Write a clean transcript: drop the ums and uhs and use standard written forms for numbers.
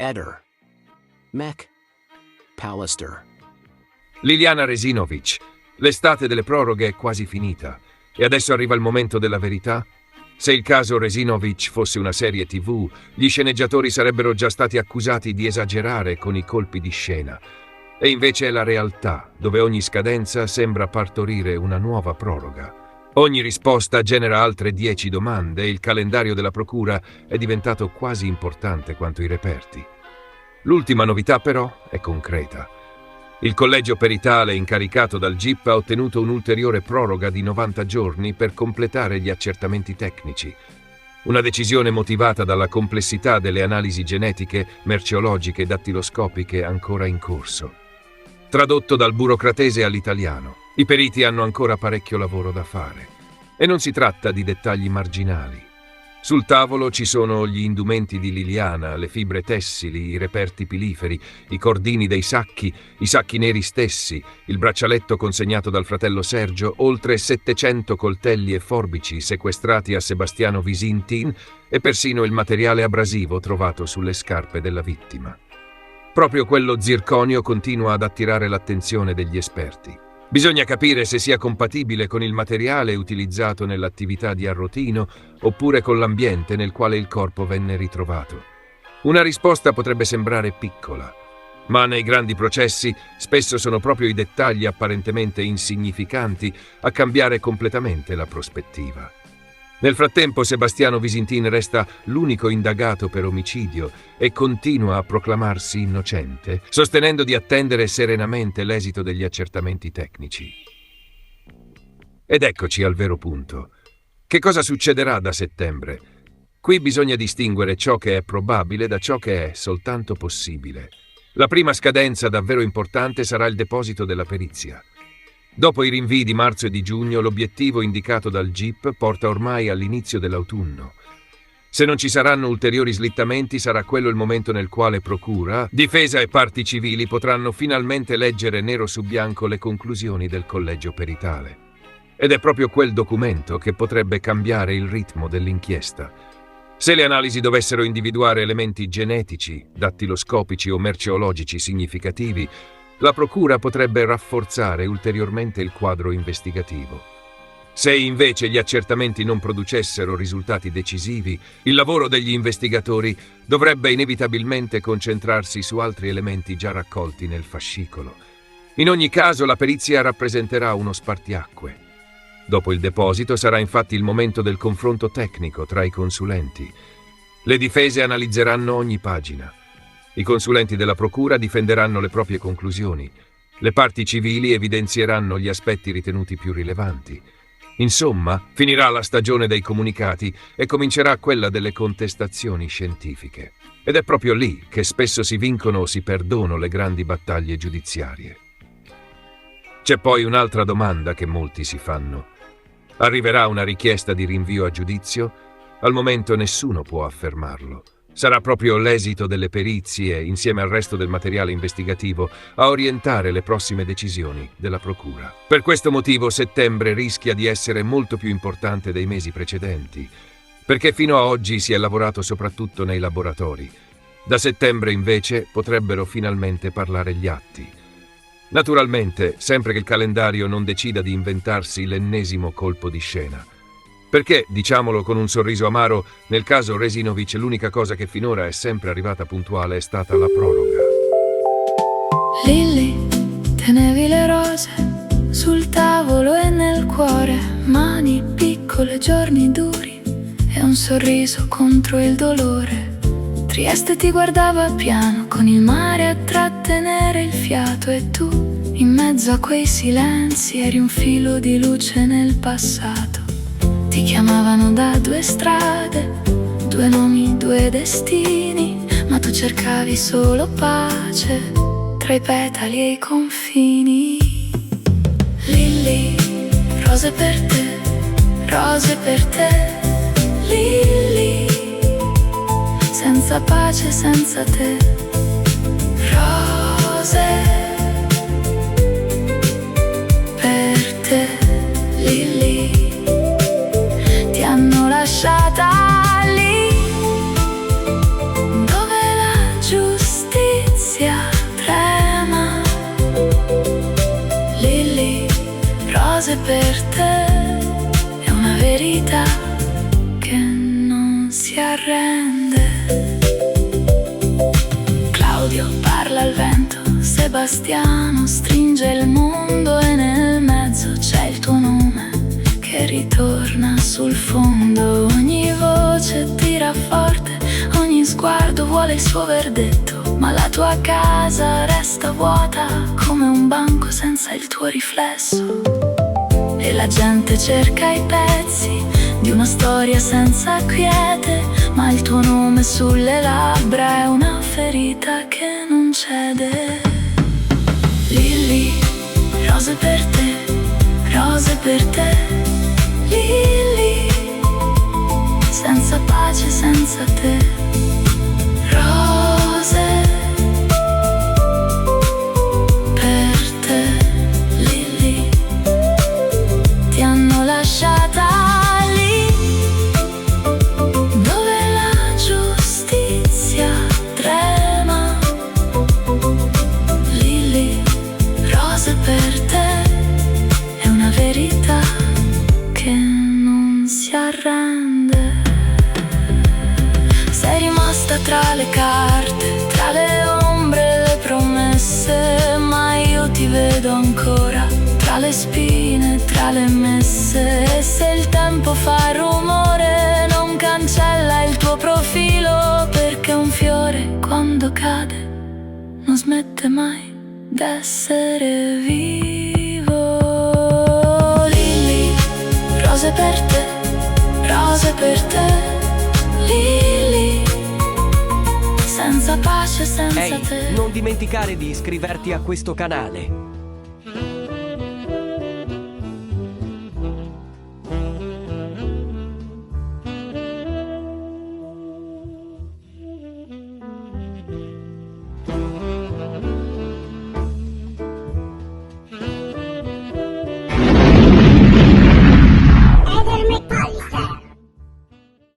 Eder. Mech. Pallister. Liliana Resinovic, l'estate delle proroghe è quasi finita e adesso arriva il momento della verità? Se il caso Resinovic fosse una serie TV, gli sceneggiatori sarebbero già stati accusati di esagerare con i colpi di scena. E invece è la realtà, dove ogni scadenza sembra partorire una nuova proroga. Ogni risposta genera altre 10 domande e il calendario della procura è diventato quasi importante quanto i reperti. L'ultima novità però è concreta. Il collegio peritale incaricato dal GIP ha ottenuto un'ulteriore proroga di 90 giorni per completare gli accertamenti tecnici. Una decisione motivata dalla complessità delle analisi genetiche, merceologiche e dattiloscopiche ancora in corso. Tradotto dal burocratese all'italiano, i periti hanno ancora parecchio lavoro da fare. E non si tratta di dettagli marginali. Sul tavolo ci sono gli indumenti di Liliana, le fibre tessili, i reperti piliferi, i cordini dei sacchi, i sacchi neri stessi, il braccialetto consegnato dal fratello Sergio, oltre 700 coltelli e forbici sequestrati a Sebastiano Visintin e persino il materiale abrasivo trovato sulle scarpe della vittima. Proprio quello zirconio continua ad attirare l'attenzione degli esperti. Bisogna capire se sia compatibile con il materiale utilizzato nell'attività di Arrotino oppure con l'ambiente nel quale il corpo venne ritrovato. Una risposta potrebbe sembrare piccola, ma nei grandi processi spesso sono proprio i dettagli apparentemente insignificanti a cambiare completamente la prospettiva. Nel frattempo Sebastiano Visintin resta l'unico indagato per omicidio e continua a proclamarsi innocente, sostenendo di attendere serenamente l'esito degli accertamenti tecnici. Ed eccoci al vero punto. Che cosa succederà da settembre? Qui bisogna distinguere ciò che è probabile da ciò che è soltanto possibile. La prima scadenza davvero importante sarà il deposito della perizia. Dopo i rinvii di marzo e di giugno, l'obiettivo indicato dal GIP porta ormai all'inizio dell'autunno. Se non ci saranno ulteriori slittamenti, sarà quello il momento nel quale procura, difesa e parti civili potranno finalmente leggere nero su bianco le conclusioni del collegio peritale. Ed è proprio quel documento che potrebbe cambiare il ritmo dell'inchiesta. Se le analisi dovessero individuare elementi genetici, dattiloscopici o merceologici significativi, la procura potrebbe rafforzare ulteriormente il quadro investigativo. Se invece gli accertamenti non producessero risultati decisivi, il lavoro degli investigatori dovrebbe inevitabilmente concentrarsi su altri elementi già raccolti nel fascicolo. In ogni caso, la perizia rappresenterà uno spartiacque. Dopo il deposito sarà infatti il momento del confronto tecnico tra i consulenti. Le difese analizzeranno ogni pagina. I consulenti della procura difenderanno le proprie conclusioni. Le parti civili evidenzieranno gli aspetti ritenuti più rilevanti. Insomma, finirà la stagione dei comunicati e comincerà quella delle contestazioni scientifiche. Ed è proprio lì che spesso si vincono o si perdono le grandi battaglie giudiziarie. C'è poi un'altra domanda che molti si fanno. Arriverà una richiesta di rinvio a giudizio? Al momento nessuno può affermarlo. Sarà proprio l'esito delle perizie, insieme al resto del materiale investigativo, a orientare le prossime decisioni della procura. Per questo motivo settembre rischia di essere molto più importante dei mesi precedenti, perché fino a oggi si è lavorato soprattutto nei laboratori. Da settembre, invece, potrebbero finalmente parlare gli atti. Naturalmente, sempre che il calendario non decida di inventarsi l'ennesimo colpo di scena. Perché, diciamolo con un sorriso amaro, nel caso Resinovic l'unica cosa che finora è sempre arrivata puntuale è stata la proroga. Lilli, tenevi le rose sul tavolo e nel cuore, mani piccole, giorni duri e un sorriso contro il dolore. Trieste ti guardava piano, con il mare a trattenere il fiato, e tu, in mezzo a quei silenzi, eri un filo di luce nel passato. Ti chiamavano da 2 strade, 2 nomi, 2 destini, ma tu cercavi solo pace tra i petali e i confini. Lilli, rose per te, rose per te. Lilli, senza pace, senza te. Rose per te, Lilli, ti hanno lasciata lì, dove laggiù Sebastiano stringe il mondo e nel mezzo c'è il tuo nome che ritorna sul fondo. Ogni voce tira forte, ogni sguardo vuole il suo verdetto, ma la tua casa resta vuota come un banco senza il tuo riflesso. E la gente cerca i pezzi di una storia senza quiete, ma il tuo nome sulle labbra è una ferita che non cede. Lili, rose per te, rose per te. Lili, senza pace, senza te. Rose per te, Lili, ti hanno lasciata lì dove la giustizia trema. Lili, rose per te, è una verità che non si arrende. Sei rimasta tra le carte, tra le ombre e le promesse, ma io ti vedo ancora tra le spine, tra le messe. E se il tempo fa rumore non cancella il tuo profilo, perché un fiore quando cade non smette mai d'essere vivo. Lili, rose per te, rose per te. Lili, senza pace, senza Ehi, te. non dimenticare di iscriverti a questo canale.